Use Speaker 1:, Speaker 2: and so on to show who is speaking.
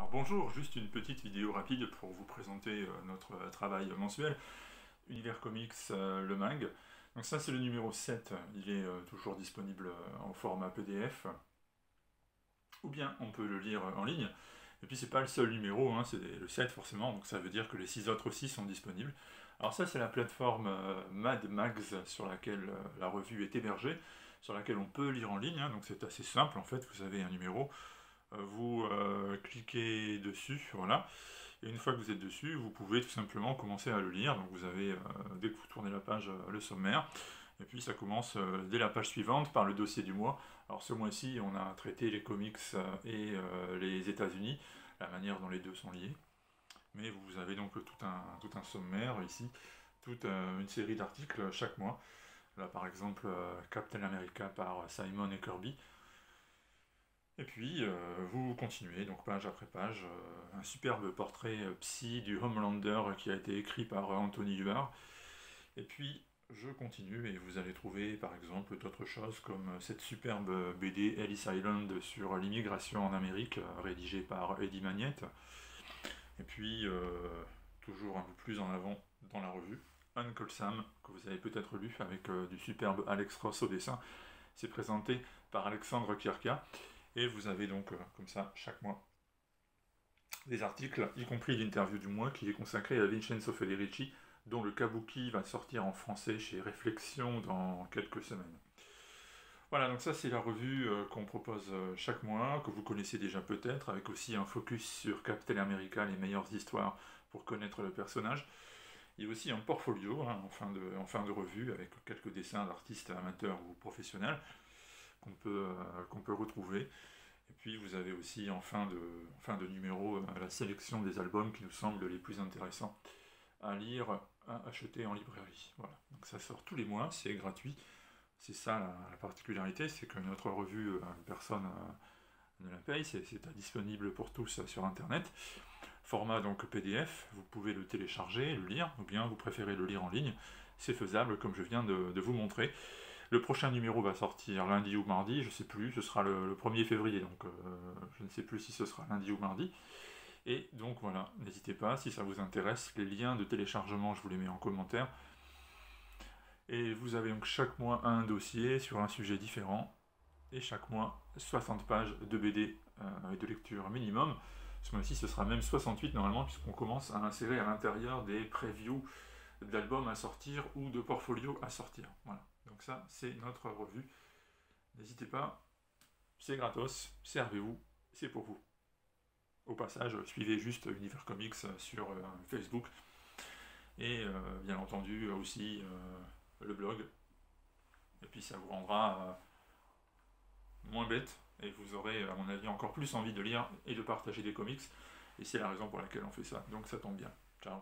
Speaker 1: Alors bonjour, juste une petite vidéo rapide pour vous présenter notre travail mensuel, Univers Comics Le Mag. Donc ça c'est le numéro 7, il est toujours disponible en format PDF, ou bien on peut le lire en ligne. Et puis c'est pas le seul numéro, hein, c'est le 7 forcément, donc ça veut dire que les 6 autres aussi sont disponibles. Alors ça c'est la plateforme Mad Mags sur laquelle la revue est hébergée, sur laquelle on peut lire en ligne, hein, donc c'est assez simple en fait, vous avez un numéro. Vous cliquez dessus, voilà, et une fois que vous êtes dessus, vous pouvez tout simplement commencer à le lire. Donc vous avez, dès que vous tournez la page, le sommaire, et puis ça commence dès la page suivante par le dossier du mois. Alors ce mois-ci, on a traité les comics et les États-Unis, la manière dont les deux sont liés. Mais vous avez donc tout un sommaire ici, toute une série d'articles chaque mois. Là par exemple, Captain America par Simon et Kirby. Et puis, vous continuez, donc page après page, un superbe portrait psy du Homelander qui a été écrit par Anthony Huard. Et puis, je continue et vous allez trouver par exemple d'autres choses comme cette superbe BD Ellis Island sur l'immigration en Amérique, rédigée par Eddie Magnette. Et puis, toujours un peu plus en avant dans la revue, Uncle Sam, que vous avez peut-être lu avec du superbe Alex Ross au dessin. C'est présenté par Alexandre Kierka. Et vous avez donc, comme ça, chaque mois, des articles, y compris l'interview du mois, qui est consacré à Vincenzo Federici, dont le kabuki va sortir en français chez Réflexion dans quelques semaines. Voilà, donc ça c'est la revue qu'on propose chaque mois, que vous connaissez déjà peut-être, avec aussi un focus sur Captain America, les meilleures histoires pour connaître le personnage. Il y a aussi un portfolio hein, en fin de revue, avec quelques dessins d'artistes amateurs ou professionnels, qu'on peut retrouver. Et puis vous avez aussi en fin de numéro la sélection des albums qui nous semblent les plus intéressants à lire, à acheter en librairie. Voilà. Donc ça sort tous les mois, c'est gratuit. C'est ça la particularité, c'est que notre revue, personne ne la paye, c'est disponible pour tous sur internet. Format donc PDF, vous pouvez le télécharger, le lire, ou bien vous préférez le lire en ligne. C'est faisable comme je viens de vous montrer. Le prochain numéro va sortir lundi ou mardi, je ne sais plus, ce sera le 1er février, donc je ne sais plus si ce sera lundi ou mardi. Et donc voilà, n'hésitez pas, si ça vous intéresse, les liens de téléchargement, je vous les mets en commentaire. Et vous avez donc chaque mois un dossier sur un sujet différent, et chaque mois 60 pages de BD et de lecture minimum. Ce mois-ci, ce sera même 68 normalement, puisqu'on commence à insérer à l'intérieur des previews d'albums à sortir ou de portfolios à sortir. Voilà. Donc ça, c'est notre revue. N'hésitez pas, c'est gratos, servez-vous, c'est pour vous. Au passage, suivez juste Univers Comics sur Facebook. Et bien entendu aussi le blog. Et puis ça vous rendra moins bête. Et vous aurez, à mon avis, encore plus envie de lire et de partager des comics. Et c'est la raison pour laquelle on fait ça. Donc ça tombe bien. Ciao.